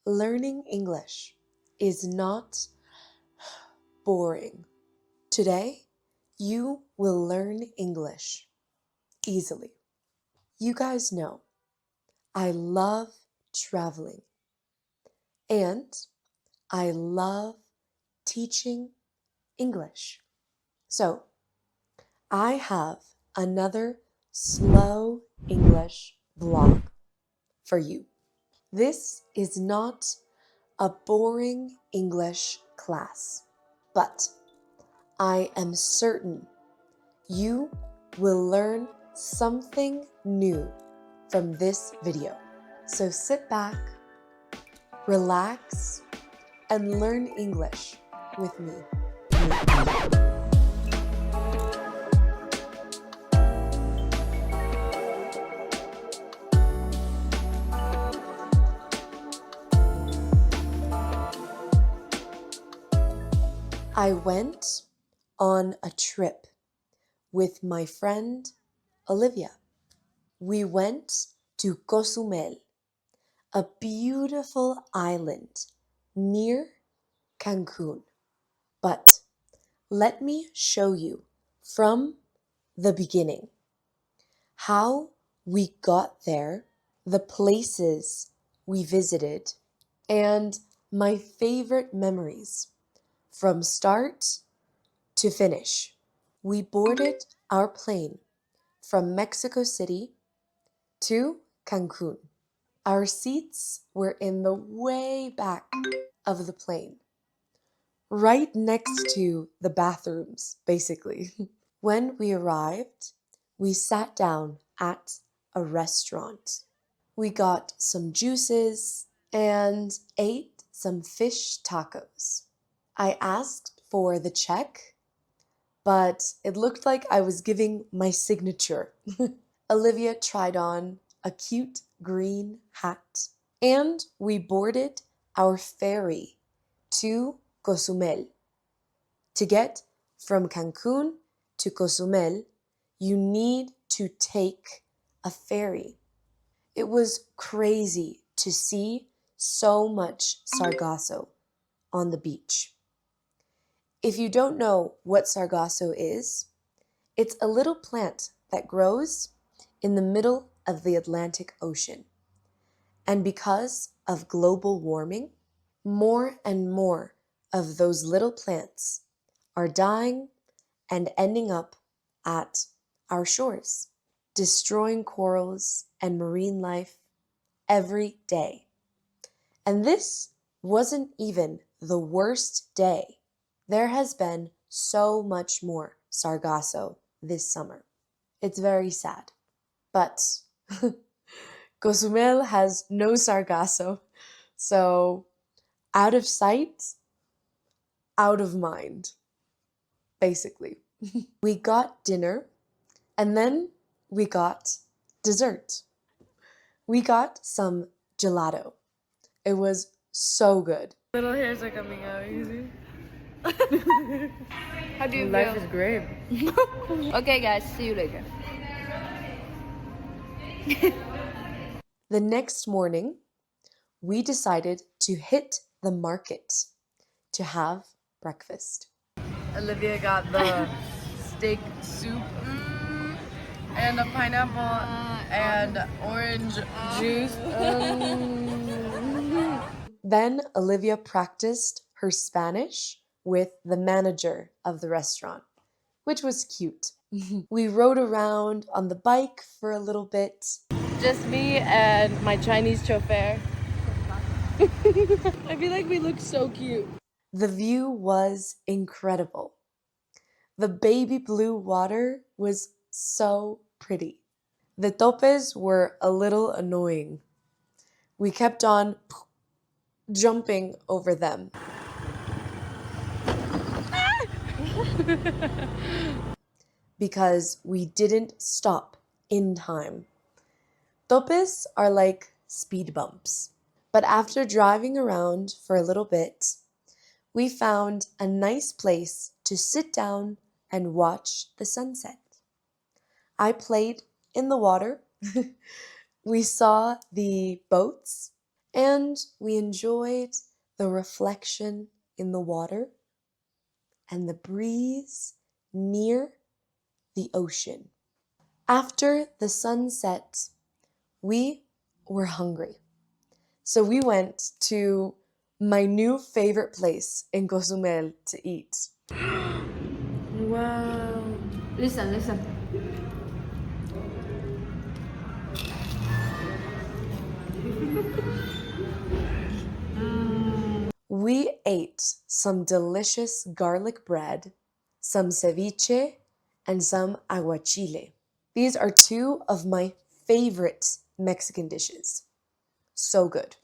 learning English is not boring. Today, you will learn English easily. You guys know I love traveling and I love teaching English. So, I have another slow English vlog for you. This is not a boring English class, but I am certain you will learn something new from this video. So sit back, relax, and learn English with me. I went on a trip with my friend Olivia. We went to Cozumel, a beautiful island near Cancun. But let me show you from the beginning how we got there, the places we visited, and my favorite memories from start to finish. We boarded our plane from Mexico City to Cancun. Our seats were in the way back of the plane, right next to the bathrooms, basically. When we arrived, we sat down at a restaurant. We got some juices and ate some fish tacos. I asked for the check, but it looked like I was giving my signature. Olivia tried on a cute green hat, and we boarded our ferry to Cozumel. To get from Cancun to Cozumel, you need to take a ferry. It was crazy to see so much sargasso on the beach. If you don't know what sargasso is, it's a little plant that grows in the middle of the Atlantic Ocean. And because of global warming, more and more of those little plants are dying and ending up at our shores, destroying corals and marine life every day. And this wasn't even the worst day. There has been so much more sargasso this summer. It's very sad. But Cozumel has no sargasso, so out of sight, out of mind, basically. We got dinner, and then we got dessert. We got some gelato. It was so good. Little hairs are coming out, you see? How do you Life feel? is great. Okay guys, see you later. The next morning, we decided to hit the market to have breakfast. Olivia got the steak soup and a pineapple and orange juice. Then Olivia practiced her Spanish with the manager of the restaurant, which was cute. We rode around on the bike for a little bit. Just me and my Chinese chauffeur. I feel like we look so cute. The view was incredible. The baby blue water was so pretty. The topes were a little annoying. We kept on jumping over them. Because we didn't stop in time. Topes are like speed bumps. But after driving around for a little bit, we found a nice place to sit down and watch the sunset. I played in the water. We saw the boats. and we enjoyed the reflection in the water and the breeze near the ocean. After the sun set, we were hungry. So we went to my new favorite place in Cozumel to eat. Wow. Listen, listen. We ate some delicious garlic bread, some ceviche, and some aguachile. These are two of my favorite Mexican dishes. So good.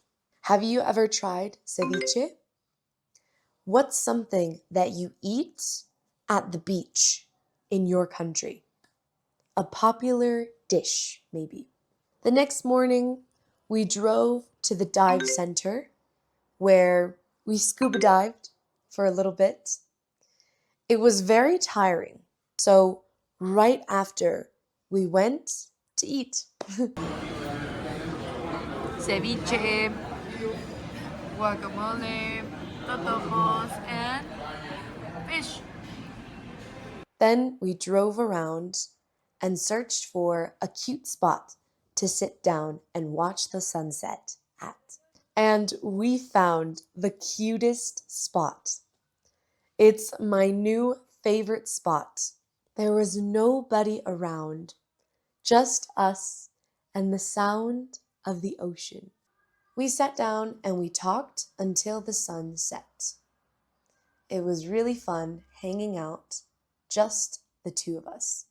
Have you ever tried ceviche? What's something that you eat at the beach in your country? A popular dish, maybe. The next morning, we drove to the dive center where we scuba dived for a little bit. It was very tiring. So, right after, we went to eat. Ceviche, guacamole, totopos, and fish. Then we drove around and searched for a cute spot to sit down and watch the sunset at. And we found the cutest spot. It's my new favorite spot. There was nobody around, just us and the sound of the ocean. We sat down and we talked until the sun set. It was really fun hanging out, just the two of us.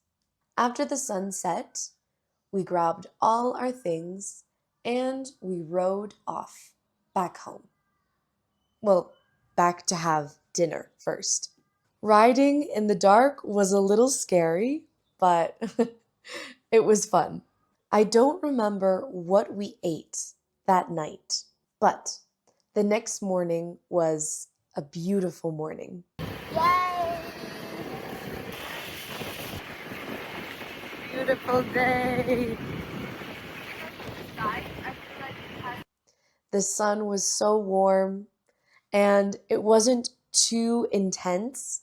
After the sun set, we grabbed all our things and we rode off back home. Well, back to have dinner first. Riding in the dark was a little scary, but it was fun. I don't remember what we ate that night, but the next morning was a beautiful morning. Yay! Beautiful day. The sun was so warm and it wasn't too intense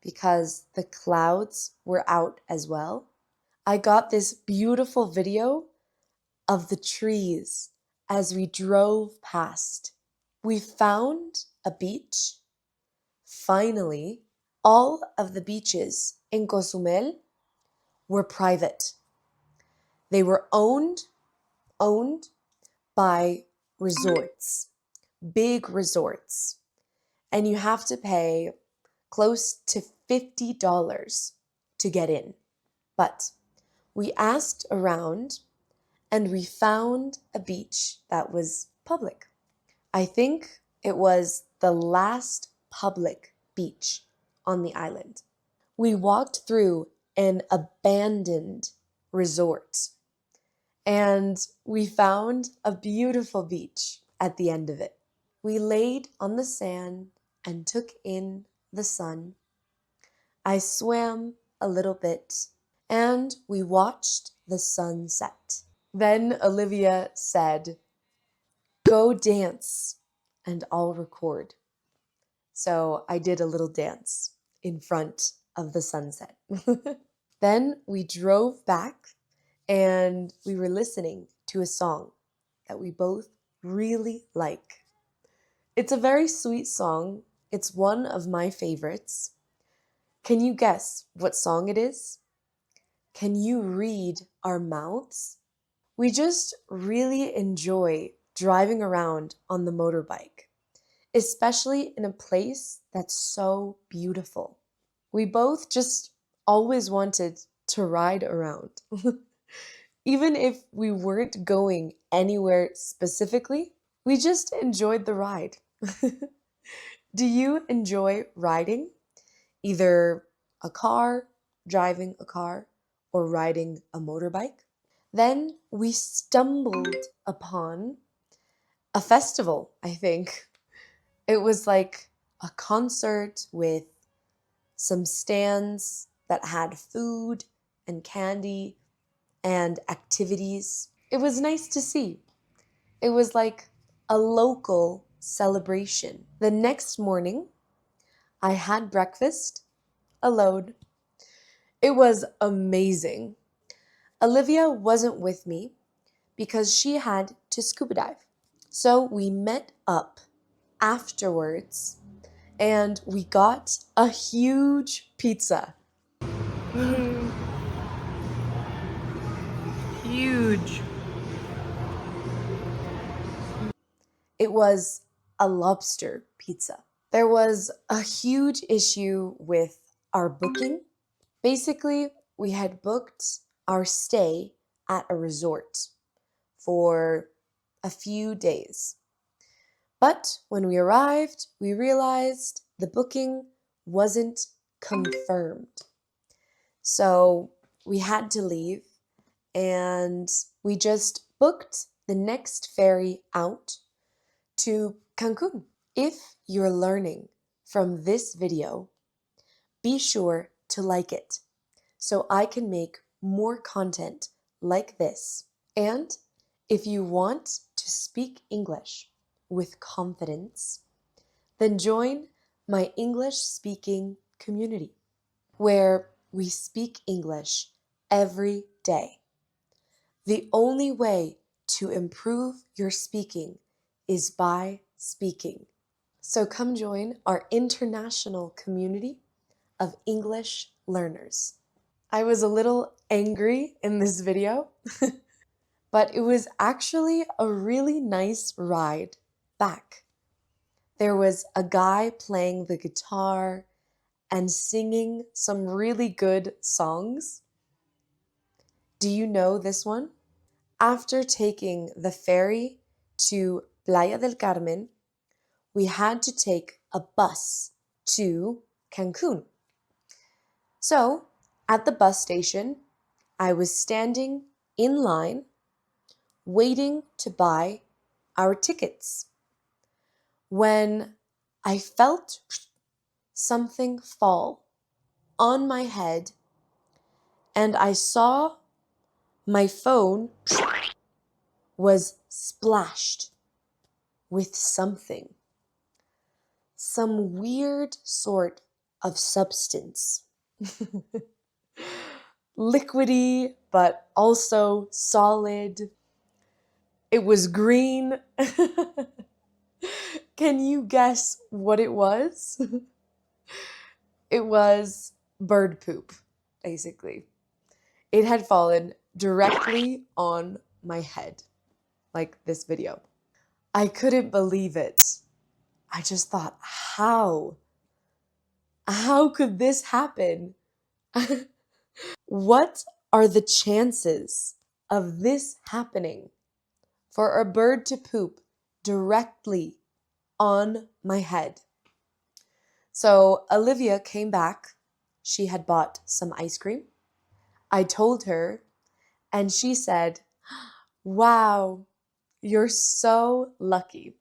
because the clouds were out as well. I got this beautiful video of the trees as we drove past. We found a beach. Finally, all of the beaches in Cozumel were private. They were owned by resorts, big resorts, and you have to pay close to $50 to get in. But we asked around and we found a beach that was public. I think it was the last public beach on the island. We walked through an abandoned resort and we found a beautiful beach at the end of it. We laid on the sand and took in the sun. I swam a little bit and we watched the sunset. Then Olivia said, "Go dance and I'll record." So I did a little dance in front of the sunset. Then we drove back and we were listening to a song that we both really like. It's a very sweet song. It's one of my favorites. Can you guess what song it is? Can you read our mouths? We just really enjoy driving around on the motorbike, especially in a place that's so beautiful. We both just always wanted to ride around. Even if we weren't going anywhere specifically, we just enjoyed the ride. Do you enjoy riding? Either a car, driving a car, or riding a motorbike? Then we stumbled upon a festival, I think. It was like a concert with some stands that had food and candy and activities. It was nice to see. It was like a local celebration. The next morning, I had breakfast alone. It was amazing. Olivia wasn't with me because she had to scuba dive. So we met up afterwards and we got a huge pizza. Huge. It was a lobster pizza. There was a huge issue with our booking. Basically, we had booked our stay at a resort for a few days. But when we arrived, we realized the booking wasn't confirmed. So we had to leave and we just booked the next ferry out to Cancun. If you're learning from this video, be sure to like it so I can make more content like this. And if you want to speak English with confidence, then join my English speaking community where we speak English every day. The only way to improve your speaking is by speaking. So come join our international community of English learners. I was a little angry in this video, but it was actually a really nice ride back. There was a guy playing the guitar and singing some really good songs. Do you know this one? After taking the ferry to Playa del Carmen, we had to take a bus to Cancun. So, at the bus station, I was standing in line waiting to buy our tickets when I felt something fall on my head and I saw my phone was splashed with something, some weird sort of substance. Liquidy, but also solid. It was green. Can you guess what it was? It was bird poop, basically. It had fallen directly on my head, like this video. I couldn't believe it. I just thought, how? How could this happen? What are the chances of this happening? For a bird to poop directly on my head. So Olivia came back. She had bought some ice cream. I told her, and she said, "Wow, you're so lucky."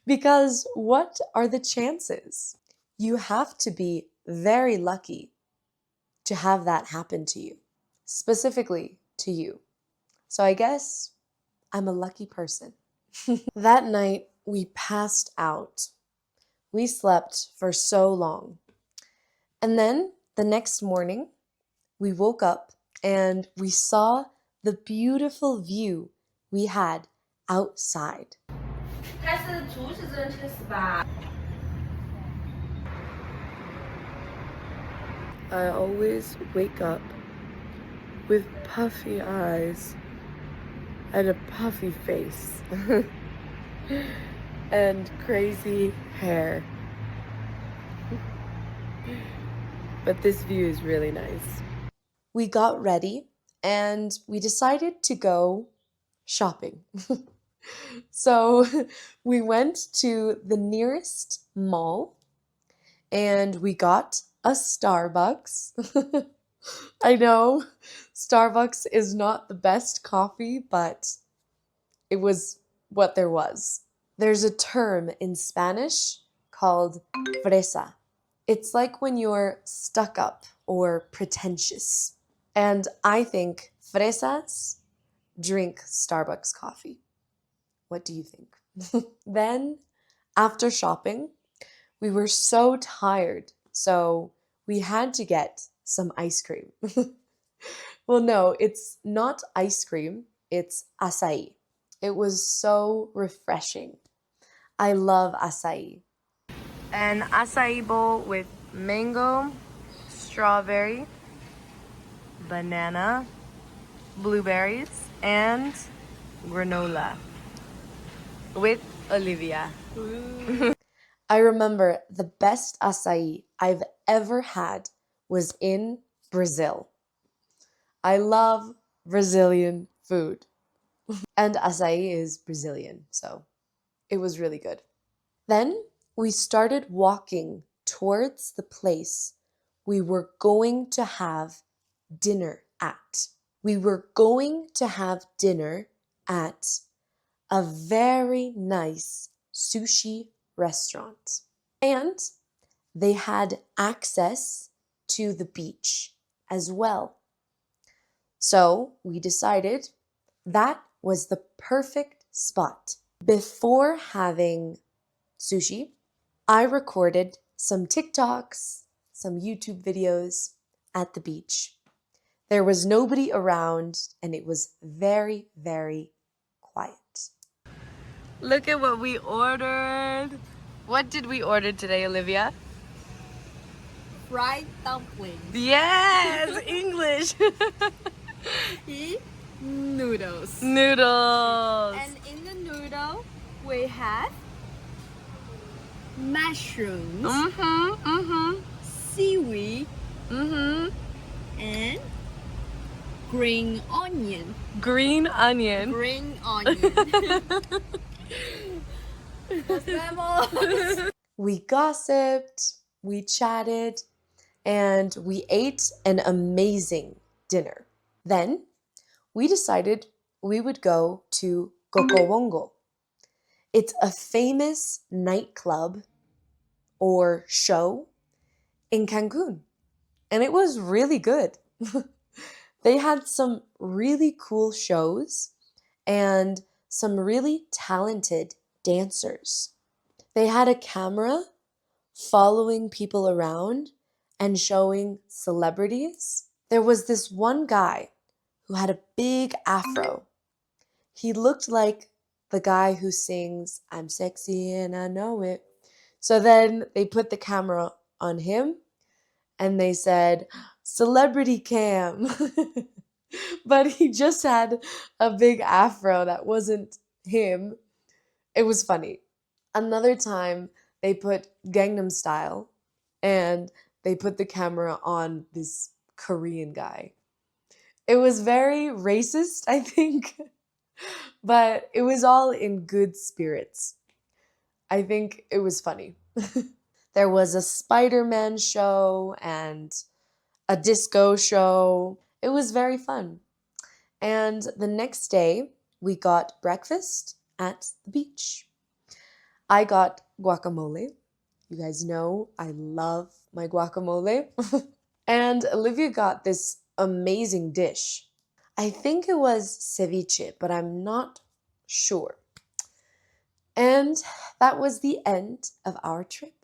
Because what are the chances? You have to be very lucky to have that happen to you, specifically to you. So I guess I'm a lucky person. That night, we passed out. We slept for so long. And then the next morning, we woke up and we saw the beautiful view we had outside. I always wake up with puffy eyes and a puffy face and crazy hair. But this view is really nice. We got ready and we decided to go shopping. So we went to the nearest mall and we got a Starbucks. I know Starbucks is not the best coffee, but it was what there was. There's a term in Spanish called fresa. It's like when you're stuck up or pretentious. And I think fresas drink Starbucks coffee. What do you think? Then, after shopping, we were so tired, so we had to get some ice cream. Well, no, it's not ice cream, it's acai. It was so refreshing. I love acai. An acai bowl with mango, strawberry, banana, blueberries, and granola with Olivia. I remember the best acai I've ever had was in Brazil. I love Brazilian food. And acai is Brazilian, so it was really good. Then we started walking towards the place we were going to have dinner at. We were going to have dinner at a very nice sushi restaurant. And they had access to the beach as well. So we decided that was the perfect spot. Before having sushi, I recorded some TikToks, some YouTube videos at the beach. There was nobody around and it was very, very quiet. Look at what we ordered. What did we order today, Olivia? Fried dumplings. Yes, English. Noodles. Noodles. And in the noodle, we have mushrooms, seaweed, and green onion. Green onion. Green onion. We gossiped, we chatted, and we ate an amazing dinner. Then we decided we would go to Coco Bongo. It's a famous nightclub or show in Cancun, and it was really good. They had some really cool shows and some really talented dancers. They had a camera following people around and showing celebrities. There was this one guy who had a big afro. He looked like the guy who sings, "I'm sexy and I know it." So then they put the camera on him and they said, "Celebrity cam." But he just had a big afro that wasn't him. It was funny. Another time they put Gangnam Style and they put the camera on this Korean guy. It was very racist, I think, but it was all in good spirits. I think it was funny. There was a Spider-Man show and a disco show. It was very fun. And the next day, we got breakfast at the beach. I got guacamole. You guys know I love my guacamole. And Olivia got this amazing dish. I think it was ceviche, but I'm not sure. And that was the end of our trip.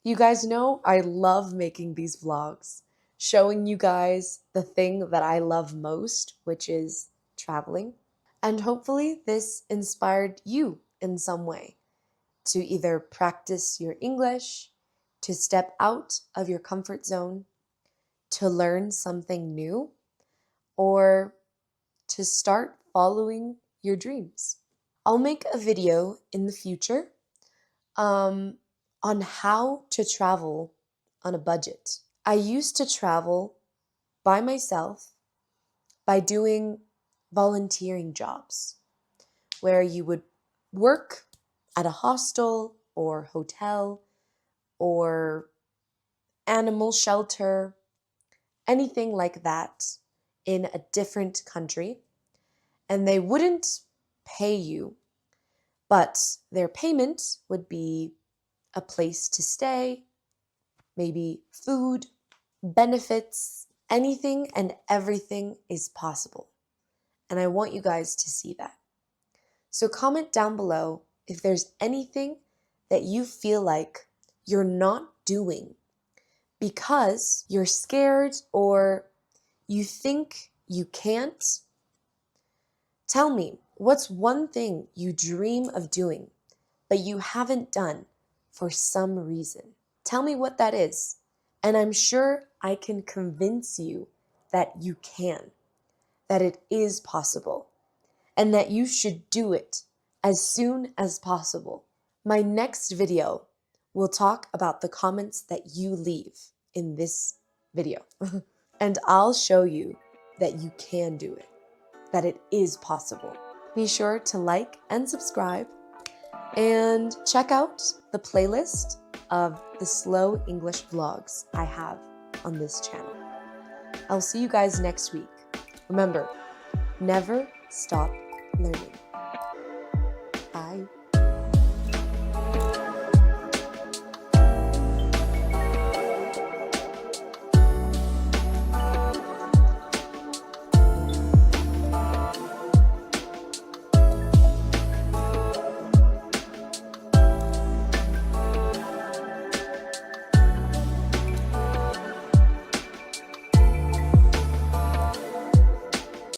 You guys know I love making these vlogs, showing you guys the thing that I love most, which is traveling. And hopefully this inspired you in some way to either practice your English, to step out of your comfort zone, to learn something new, or to start following your dreams. I'll make a video in the future on how to travel on a budget. I used to travel by myself by doing volunteering jobs where you would work at a hostel or hotel or animal shelter, anything like that in a different country. And they wouldn't pay you, but their payment would be a place to stay, maybe food, benefits, anything and everything is possible. And I want you guys to see that. So comment down below if there's anything that you feel like you're not doing because you're scared or you think you can't. Tell me, what's one thing you dream of doing but you haven't done for some reason? Tell me what that is, and I'm sure I can convince you that you can, that it is possible, and that you should do it as soon as possible. My next video will talk about the comments that you leave in this video, and I'll show you that you can do it, that it is possible. Be sure to like and subscribe and check out the playlist of the slow English vlogs I have on this channel. I'll see you guys next week. Remember, never stop learning.